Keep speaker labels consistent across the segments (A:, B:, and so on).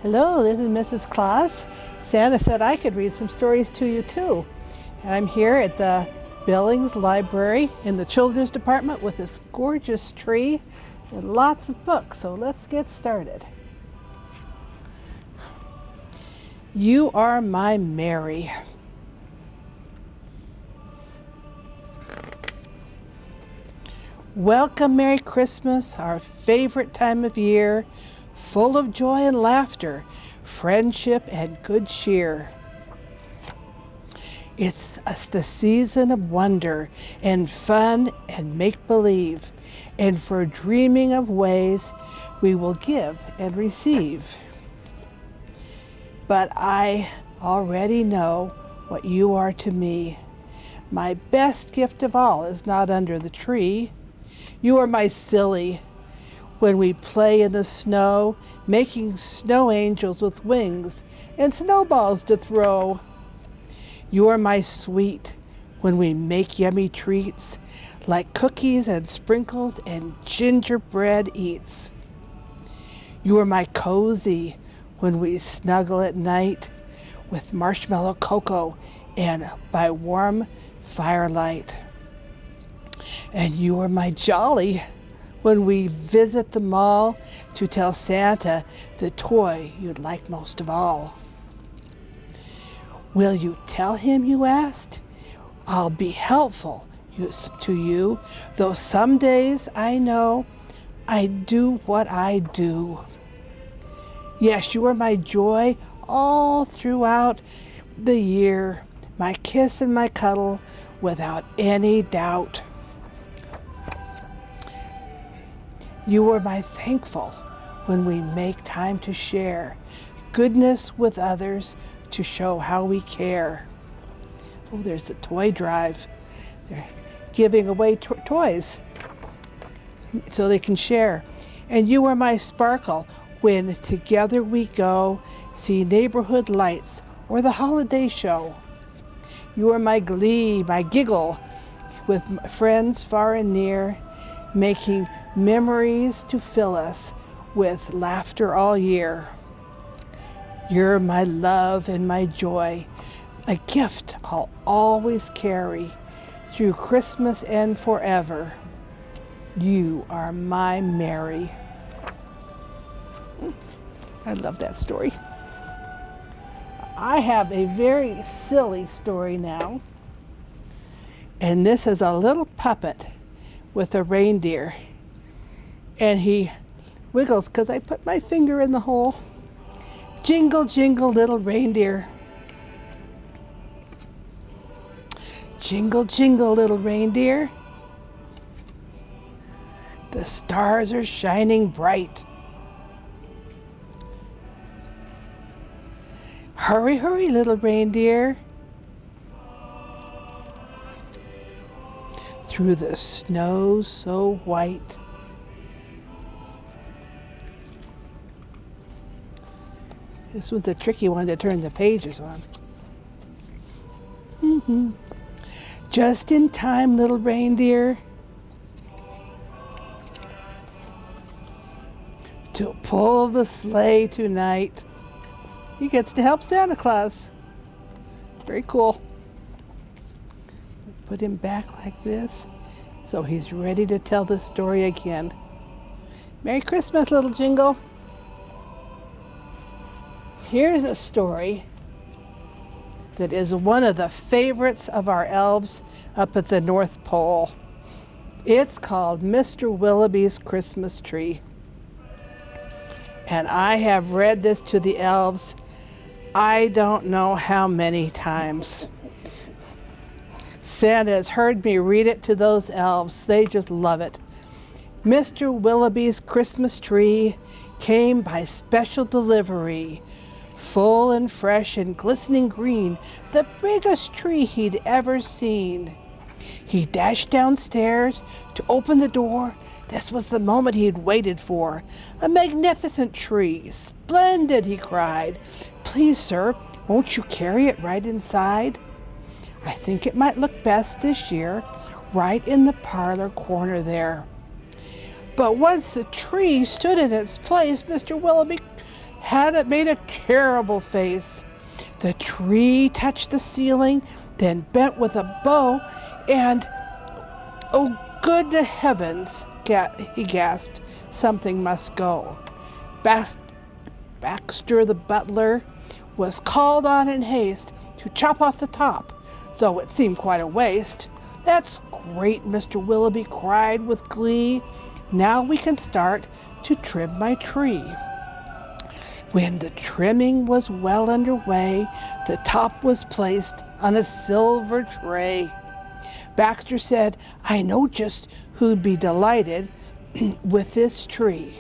A: Hello, this is Mrs. Claus. Santa said I could read some stories to you too. And I'm here at the Billings Library in the children's department with this gorgeous tree and lots of books. So let's get started. You are my Mary. Welcome, Merry Christmas, our favorite time of year, full of joy and laughter, friendship and good cheer. It's the season of wonder and fun and make-believe, and for dreaming of ways we will give and receive. But I already know what you are to me. My best gift of all is not under the tree. You are my silly when we play in the snow, making snow angels with wings and snowballs to throw. You are my sweet when we make yummy treats like cookies and sprinkles and gingerbread eats. You are my cozy when we snuggle at night with marshmallow cocoa and by warm firelight. And you are my jolly when we visit the mall to tell Santa the toy you'd like most of all. Will you tell him, you asked? I'll be helpful to you, though some days I know I do what I do. Yes, you are my joy all throughout the year, my kiss and my cuddle without any doubt. You are my thankful when we make time to share goodness with others to show how we care. Oh, there's a toy drive. They're giving away toys so they can share. And you are my sparkle when together we go see neighborhood lights or the holiday show. You are my glee, my giggle with friends far and near, making memories to fill us with laughter all year. You're my love and my joy, a gift I'll always carry through Christmas and forever. You are my Mary. I love that story. I have a very silly story now, and this is a little puppet with a reindeer. And he wiggles because I put my finger in the hole. Jingle, jingle, little reindeer. Jingle, jingle, little reindeer. The stars are shining bright. Hurry, hurry, little reindeer. Through the snow so white. This one's a tricky one to turn the pages on. Just in time, little reindeer, to pull the sleigh tonight. He gets to help Santa Claus. Very cool. Put him back like this so he's ready to tell the story again. Merry Christmas, little Jingle. Here's a story that is one of the favorites of our elves up at the North Pole. It's called Mr. Willoughby's Christmas Tree. And I have read this to the elves I don't know how many times. Santa has heard me read it to those elves. They just love it. Mr. Willoughby's Christmas tree came by special delivery, full and fresh and glistening green, the biggest tree he'd ever seen. He dashed downstairs to open the door. This was the moment he had waited for. A magnificent tree, splendid, he cried. Please, sir, won't you carry it right inside? I think it might look best this year, right in the parlor corner there. But once the tree stood in its place, Mr. Willoughby had it made a terrible face. The tree touched the ceiling, then bent with a bow, and, oh, good heavens, he gasped, something must go. Baxter the butler was called on in haste to chop off the top, though it seemed quite a waste. That's great, Mr. Willoughby cried with glee. Now we can start to trim my tree. When the trimming was well underway, the top was placed on a silver tray. Baxter said, I know just who'd be delighted with this tree.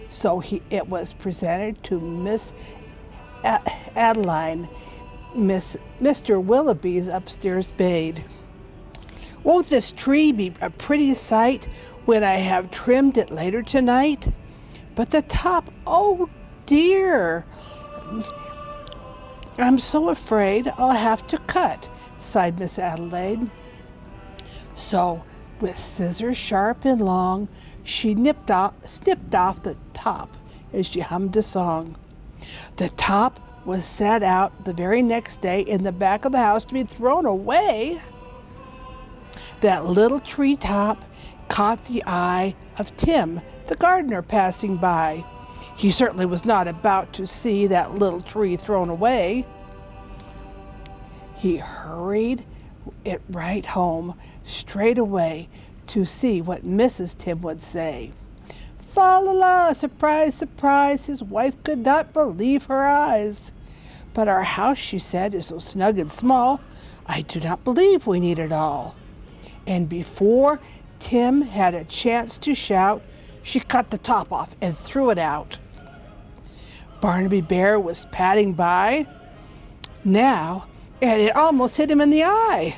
A: So it was presented to Miss Adeline, Mr. Willoughby's upstairs maid. Won't this tree be a pretty sight when I have trimmed it later tonight? But the top, oh dear, I'm so afraid I'll have to cut, sighed Miss Adelaide. So, with scissors sharp and long, she snipped off the top as she hummed a song. The top was set out the very next day in the back of the house to be thrown away. That little tree top caught the eye of Tim, the gardener, passing by. He certainly was not about to see that little tree thrown away. He hurried it right home straight away to see what Mrs. Tim would say. Fa la la, surprise, surprise, his wife could not believe her eyes. But our house, she said, is so snug and small, I do not believe we need it all. And before Tim had a chance to shout, she cut the top off and threw it out. Barnaby Bear was padding by now, and it almost hit him in the eye.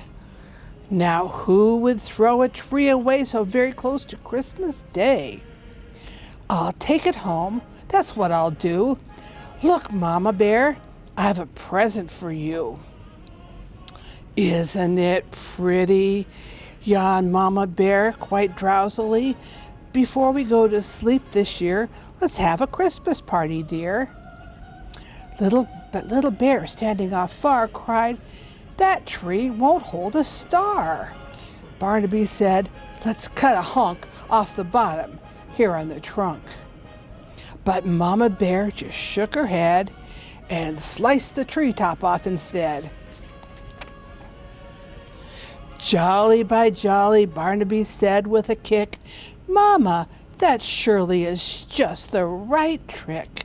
A: Now who would throw a tree away so very close to Christmas Day? I'll take it home, that's what I'll do. Look, Mama Bear, I have a present for you. Isn't it pretty? Yawned Mama Bear quite drowsily. Before we go to sleep this year, let's have a Christmas party, dear. Little Bear, standing off far, cried, that tree won't hold a star. Barnaby said, let's cut a hunk off the bottom here on the trunk. But Mama Bear just shook her head and sliced the treetop off instead. Jolly by jolly, Barnaby said with a kick, Mama, that surely is just the right trick.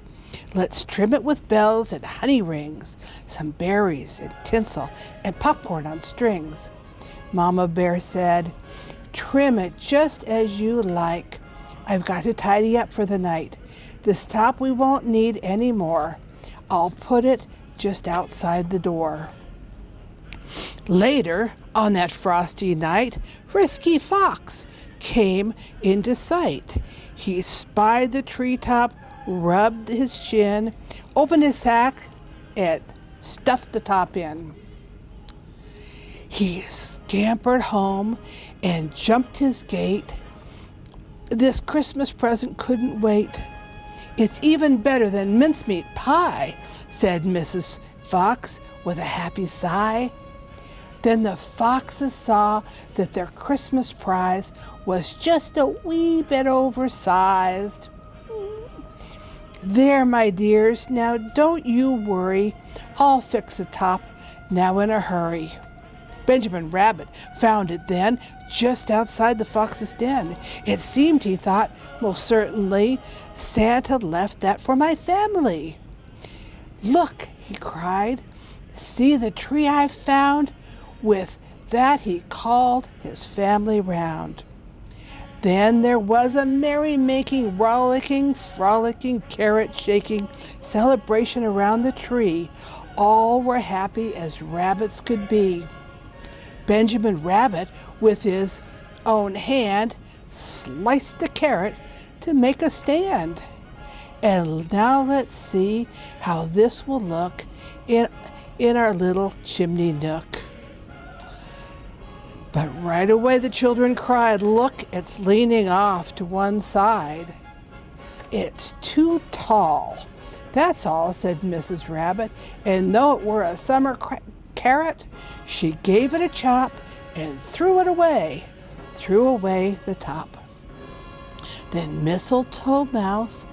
A: Let's trim it with bells and honey rings, some berries and tinsel and popcorn on strings. Mama Bear said, trim it just as you like. I've got to tidy up for the night. This top we won't need any more. I'll put it just outside the door. Later, on that frosty night, Frisky Fox came into sight. He spied the treetop, rubbed his chin, opened his sack, and stuffed the top in. He scampered home and jumped his gate. This Christmas present couldn't wait. It's even better than mincemeat pie, said Mrs. Fox with a happy sigh. Then the foxes saw that their Christmas prize was just a wee bit oversized. There, my dears, now don't you worry. I'll fix the top now in a hurry. Benjamin Rabbit found it then just outside the fox's den. It seemed, he thought, most certainly Santa left that for my family. Look, he cried, see the tree I've found? With that he called his family round. Then there was a merry-making, rollicking, frolicking, carrot-shaking celebration around the tree. All were happy as rabbits could be. Benjamin Rabbit, with his own hand, sliced a carrot to make a stand. And now let's see how this will look in our little chimney nook. But right away the children cried, look, it's leaning off to one side. It's too tall. That's all, said Mrs. Rabbit, and though it were a summer carrot, she gave it a chop and threw away the top. Then Mistletoe Mouse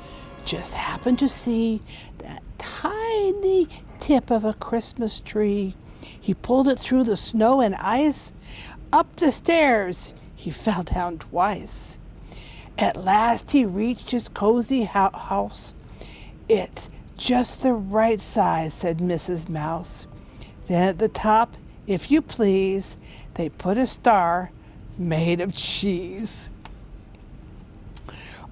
A: just happened to see that tiny tip of a Christmas tree. He pulled it through the snow and ice. Up the stairs he fell down twice. At last he reached his cozy house. It's just the right size, said Mrs. Mouse. Then at the top, if you please, they put a star made of cheese.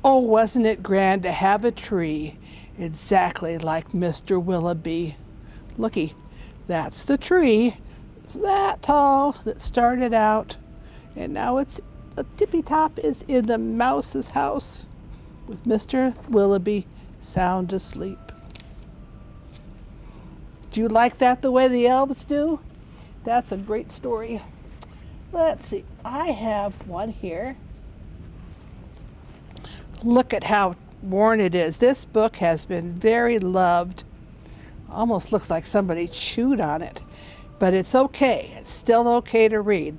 A: Oh, wasn't it grand to have a tree exactly like Mr. Willoughby? Looky, that's the tree. It's that tall that started out, and now the tippy top is in the mouse's house with Mr. Willoughby sound asleep. Do you like that the way the elves do? That's a great story. Let's see, I have one here. Look at how worn it is. This book has been very loved. Almost looks like somebody chewed on it, but it's okay. It's still okay to read.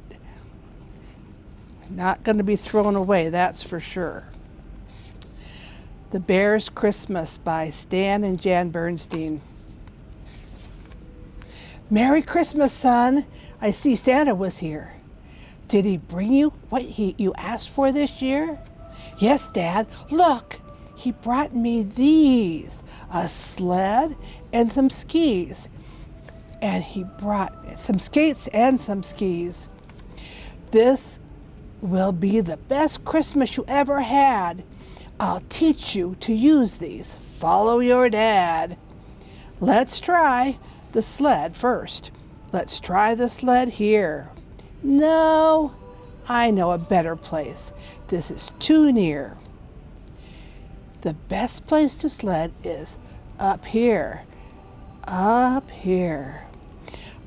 A: Not going to be thrown away, that's for sure. The Bear's Christmas by Stan and Jan Bernstein. Merry Christmas, son. I see Santa was here. Did he bring you what you asked for this year? Yes, Dad. Look, he brought me these, a sled and some skis. And he brought some skates and some skis. This will be the best Christmas you ever had. I'll teach you to use these. Follow your dad. Let's try the sled first. Let's try the sled here. No, I know a better place. This is too near. The best place to sled is up here. Up here.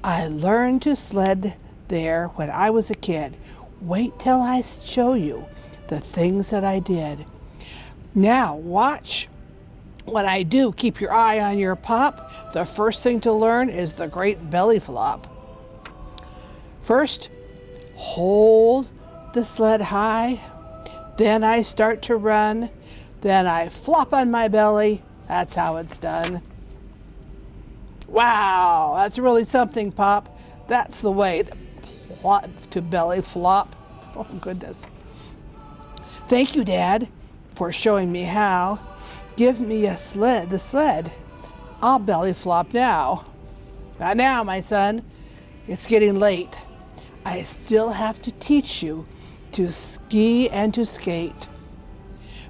A: I learned to sled there when I was a kid. Wait till I show you the things that I did. Now watch what I do. Keep your eye on your pop. The first thing to learn is the great belly flop. First, hold the sled high. Then I start to run. Then I flop on my belly. That's how it's done. Wow, that's really something, Pop. That's the way to belly flop. Oh, goodness. Thank you, Dad, for showing me how. Give me the sled. I'll belly flop now. Not now, my son. It's getting late. I still have to teach you to ski and to skate.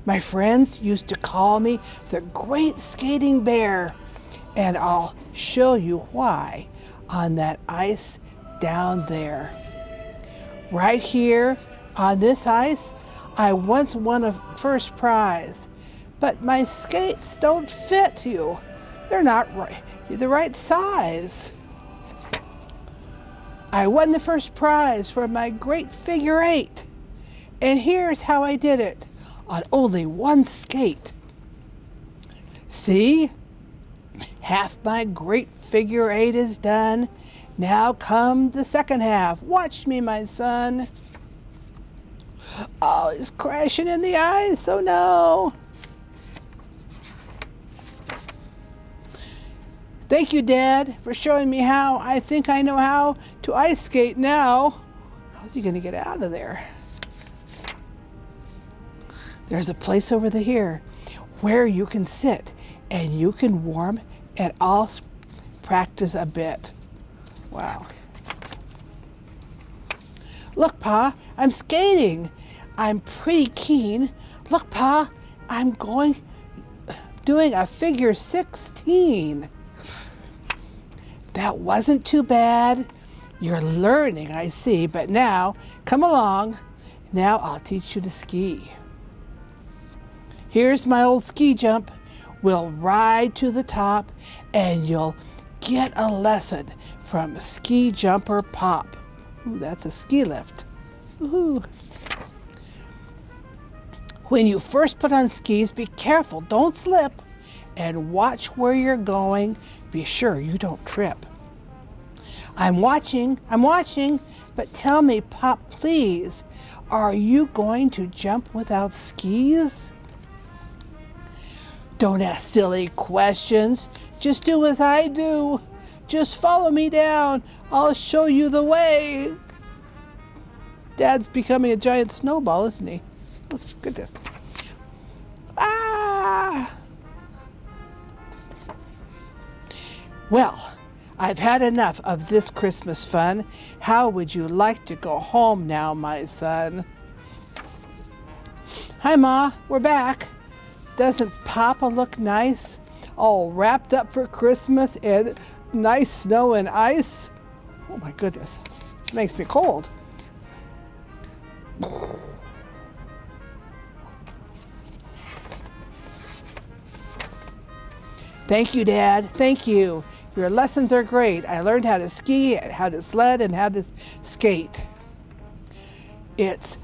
A: My friends used to call me the Great Skating Bear, and I'll show you why on that ice down there. Right here on this ice, I once won a first prize, but my skates don't fit you. They're not the right size. I won the first prize for my great figure eight, and here's how I did it on only one skate. See? Half my great figure eight is done. Now come the second half. Watch me, my son. Oh, it's crashing in the ice. Oh, no. Thank you, Dad, for showing me how. I think I know how to ice skate now. How's he going to get out of there? There's a place over here where you can sit and you can warm and I'll practice a bit. Wow. Look, Pa, I'm skating. I'm pretty keen. Look, Pa, I'm doing a figure 16. That wasn't too bad. You're learning, I see, but now, come along. Now I'll teach you to ski. Here's my old ski jump. We'll ride to the top and you'll get a lesson from Ski Jumper Pop. Ooh, that's a ski lift. Ooh. When you first put on skis, be careful, don't slip. and watch where you're going. Be sure you don't trip. I'm watching, but tell me, Pop, please, are you going to jump without skis? Don't ask silly questions. Just do as I do. Just follow me down. I'll show you the way. Dad's becoming a giant snowball, isn't he? Oh, goodness. Ah! Well, I've had enough of this Christmas fun. How would you like to go home now, my son? Hi, Ma. We're back. Doesn't Papa look nice? All wrapped up for Christmas and nice snow and ice. Oh, my goodness. It makes me cold. Thank you, Dad. Thank you. Your lessons are great. I learned how to ski, how to sled, and how to skate. It's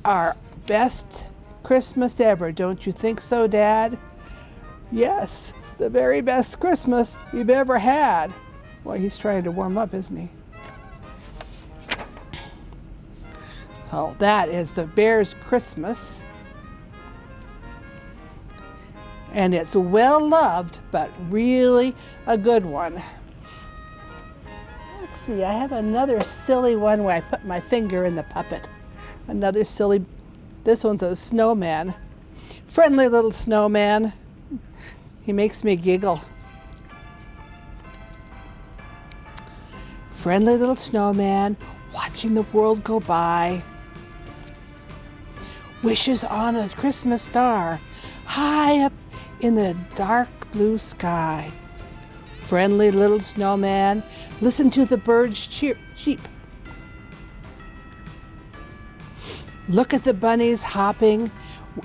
A: our best Christmas ever. Don't you think so, Dad? Yes, the very best Christmas we've ever had. Well, he's trying to warm up, isn't he? Oh, that is the bear's Christmas. And it's well loved, but really a good one. Let's see, I have another silly one where I put my finger in the puppet. Another silly, this one's a snowman. Friendly little snowman. He makes me giggle. Friendly little snowman, watching the world go by. Wishes on a Christmas star, high up in the dark blue sky. Friendly little snowman, listen to the birds cheep. Look at the bunnies hopping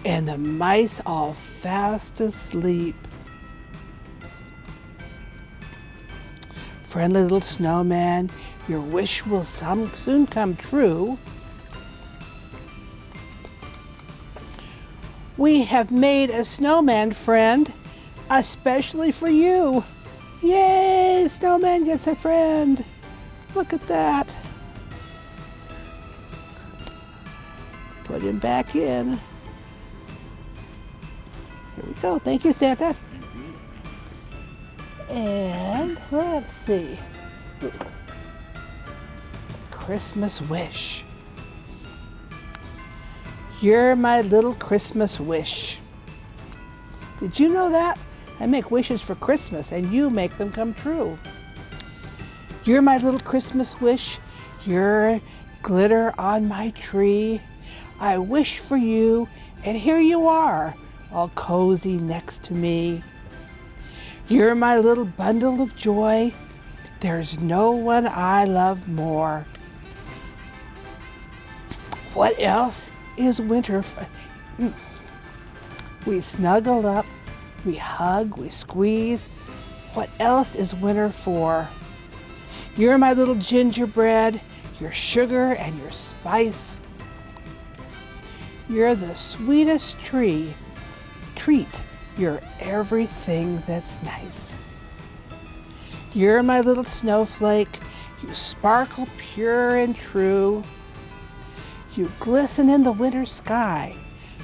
A: and the mice all fast asleep. Friendly little snowman, your wish will soon come true. We have made a snowman friend, especially for you. Yay, snowman gets a friend. Look at that. Put him back in. Here we go. Thank you, Santa. And let's see. Christmas wish. You're my little Christmas wish. Did you know that? I make wishes for Christmas and you make them come true. You're my little Christmas wish. You're glitter on my tree. I wish for you and here you are, all cozy next to me. You're my little bundle of joy. There's no one I love more. What else is winter? We snuggle up, we hug, we squeeze. What else is winter for? You're my little gingerbread, your sugar and your spice. You're the sweetest treat. You're everything that's nice. You're my little snowflake. You sparkle pure and true. You glisten in the winter sky.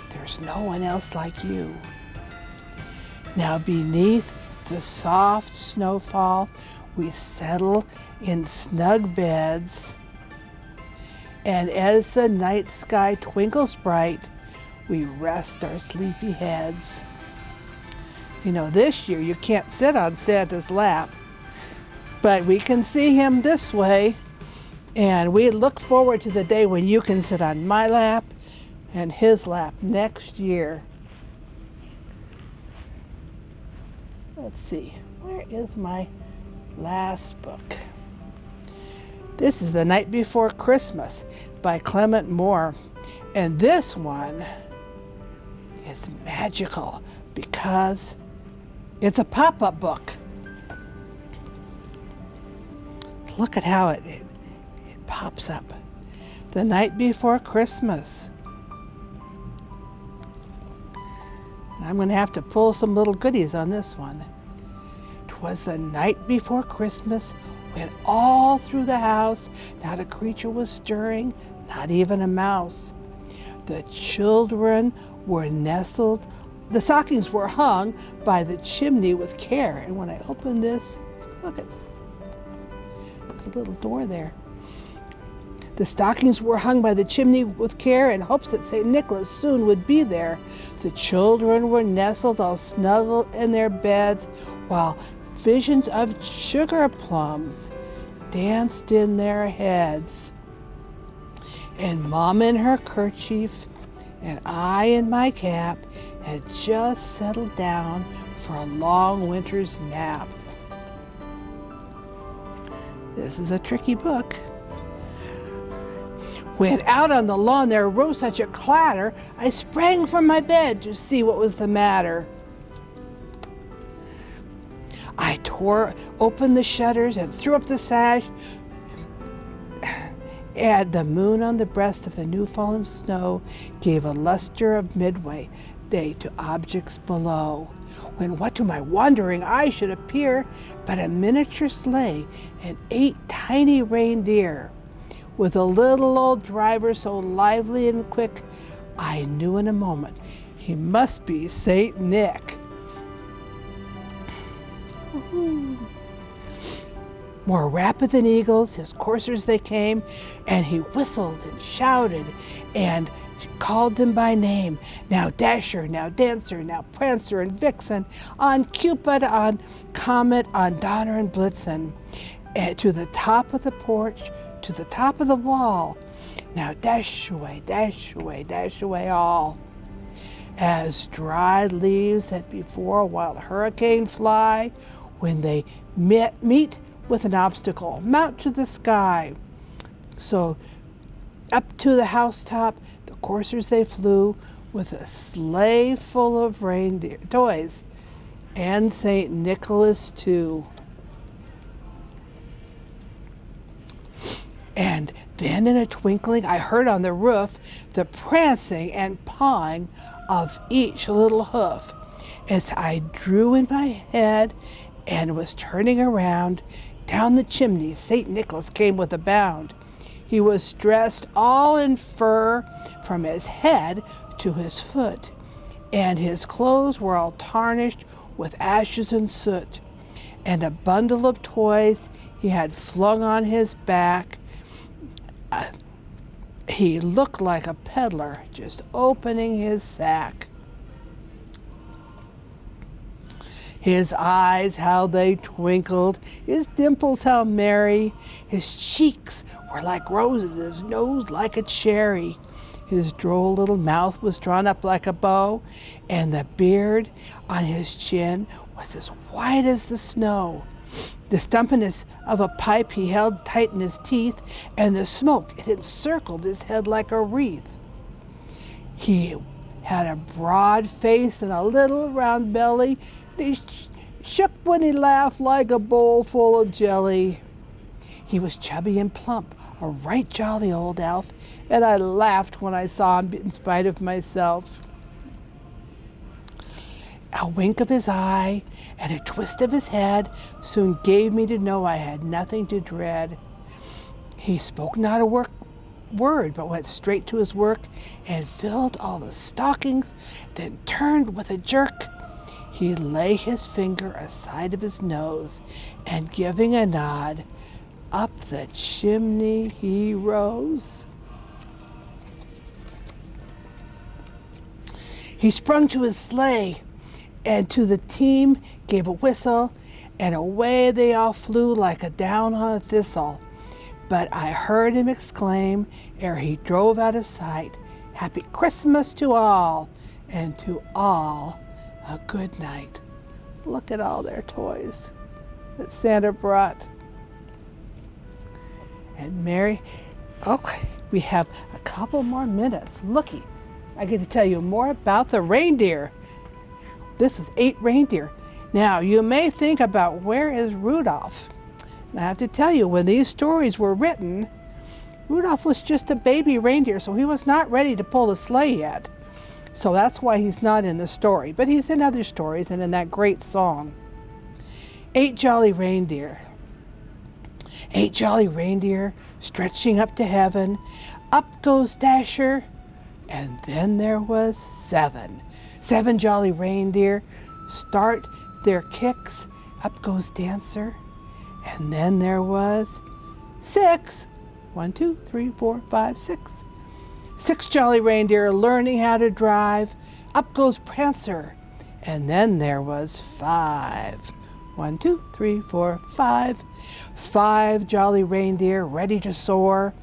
A: There's no one else like you. Now beneath the soft snowfall, we settle in snug beds. And as the night sky twinkles bright, we rest our sleepy heads. You know, this year you can't sit on Santa's lap, but we can see him this way. And we look forward to the day when you can sit on my lap and his lap next year. Let's see, where is my last book? This is The Night Before Christmas by Clement Moore. And this one is magical because it's a pop-up book. Look at how it pops up. The Night Before Christmas. I'm going to have to pull some little goodies on this one. 'Twas the night before Christmas, when all through the house not a creature was stirring, not even a mouse. The children were nestled, the stockings were hung by the chimney with care. And when I open this, look at, there's a little door there. The stockings were hung by the chimney with care in hopes that St. Nicholas soon would be there. The children were nestled all snuggled in their beds, while visions of sugar plums danced in their heads. And Mom in her kerchief and I in my cap had just settled down for a long winter's nap. This is a tricky book. When out on the lawn there arose such a clatter, I sprang from my bed to see what was the matter. I tore open the shutters and threw up the sash, and the moon on the breast of the new-fallen snow gave a luster of midway day to objects below. When what to my wondering eye should appear but a miniature sleigh and 8 tiny reindeer, with a little old driver so lively and quick, I knew in a moment he must be Saint Nick. More rapid than eagles, his coursers they came, and he whistled and shouted and called them by name. Now Dasher, now Dancer, now Prancer and Vixen, on Cupid, on Comet, on Donner and Blitzen, and to the top of the porch, to the top of the wall. Now dash away all. As dried leaves that before a wild hurricane fly, when they meet with an obstacle, mount to the sky. So up to the housetop, the coursers they flew, with a sleigh full of reindeer toys, and St. Nicholas too. And then in a twinkling I heard on the roof the prancing and pawing of each little hoof. As I drew in my head and was turning around, down the chimney St. Nicholas came with a bound. He was dressed all in fur from his head to his foot, and his clothes were all tarnished with ashes and soot. And a bundle of toys he had flung on his back. He looked like a peddler just opening his sack. His eyes, how they twinkled, his dimples, how merry. His cheeks were like roses, his nose like a cherry. His droll little mouth was drawn up like a bow, and the beard on his chin was as white as the snow. The stumpiness of a pipe he held tight in his teeth, and the smoke, it encircled his head like a wreath. He had a broad face and a little round belly. He shook when he laughed like a bowl full of jelly. He was chubby and plump, a right jolly old elf, and I laughed when I saw him in spite of myself. A wink of his eye and a twist of his head soon gave me to know I had nothing to dread. He spoke not a word, but went straight to his work and filled all the stockings, then turned with a jerk. He lay his finger aside of his nose, and giving a nod, up the chimney he rose. He sprung to his sleigh, and to the team gave a whistle, and away they all flew like a down on a thistle. But I heard him exclaim, ere he drove out of sight, "Happy Christmas to all, and to all a good night." Look at all their toys that Santa brought. And Mary, okay, we have a couple more minutes. Looky, I get to tell you more about the reindeer. This is 8 reindeer. Now, you may think about, where is Rudolph? And I have to tell you, when these stories were written, Rudolph was just a baby reindeer, so he was not ready to pull the sleigh yet. So that's why he's not in the story, but he's in other stories and in that great song. 8 jolly reindeer. 8 jolly reindeer stretching up to heaven. Up goes Dasher, and then there was 7. 7 jolly reindeer start their kicks. Up goes Dancer, and then there was 6. 1, 2, 3, 4, 5, 6. 6 jolly reindeer learning how to drive. Up goes Prancer, and then there was 5. 1, 2, 3, 4, 5. 5 jolly reindeer ready to soar.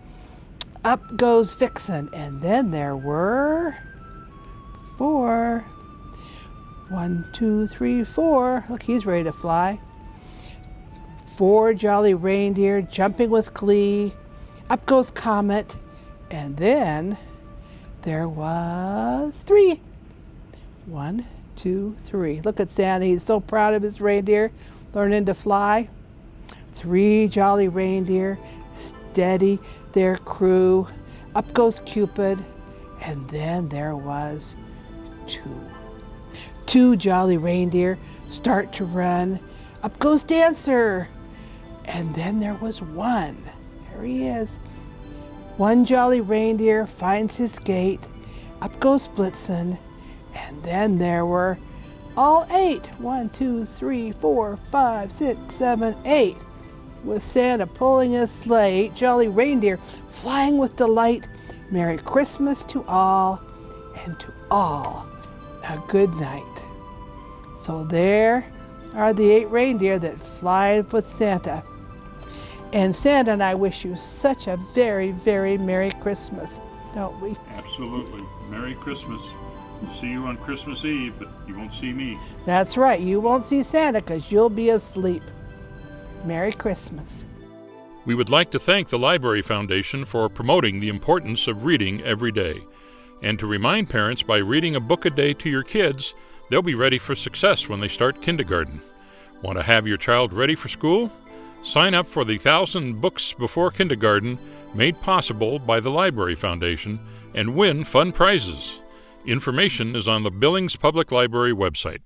A: Up goes Vixen, and then there were 4. 1, 2, 3, 4. Look, he's ready to fly. 4 jolly reindeer jumping with glee. Up goes Comet, and then there was 3. 1, 2, 3. Look at Santa. He's so proud of his reindeer learning to fly. 3 jolly reindeer steady their crew. Up goes Cupid, and then there was 2. 2 jolly reindeer start to run. Up goes Dancer, and then there was 1. There he is. 1 jolly reindeer finds his gate. Up goes Blitzen, and then there were all 8. 1, 2, 3, 4, 5, 6, 7, 8. With Santa pulling his sleigh, 8 jolly reindeer flying with delight. Merry Christmas to all, and to all a good night. So there are the 8 reindeer that fly with Santa. And Santa and I wish you such a very, very Merry Christmas, don't we?
B: Absolutely. Merry Christmas. We'll see you on Christmas Eve, but you won't see me.
A: That's right. You won't see Santa because you'll be asleep. Merry Christmas.
C: We would like to thank the Library Foundation for promoting the importance of reading every day, and to remind parents by reading a book a day to your kids, they'll be ready for success when they start kindergarten. Want to have your child ready for school? Sign up for the 1,000 Books Before Kindergarten, made possible by the Library Foundation, and win fun prizes. Information is on the Billings Public Library website.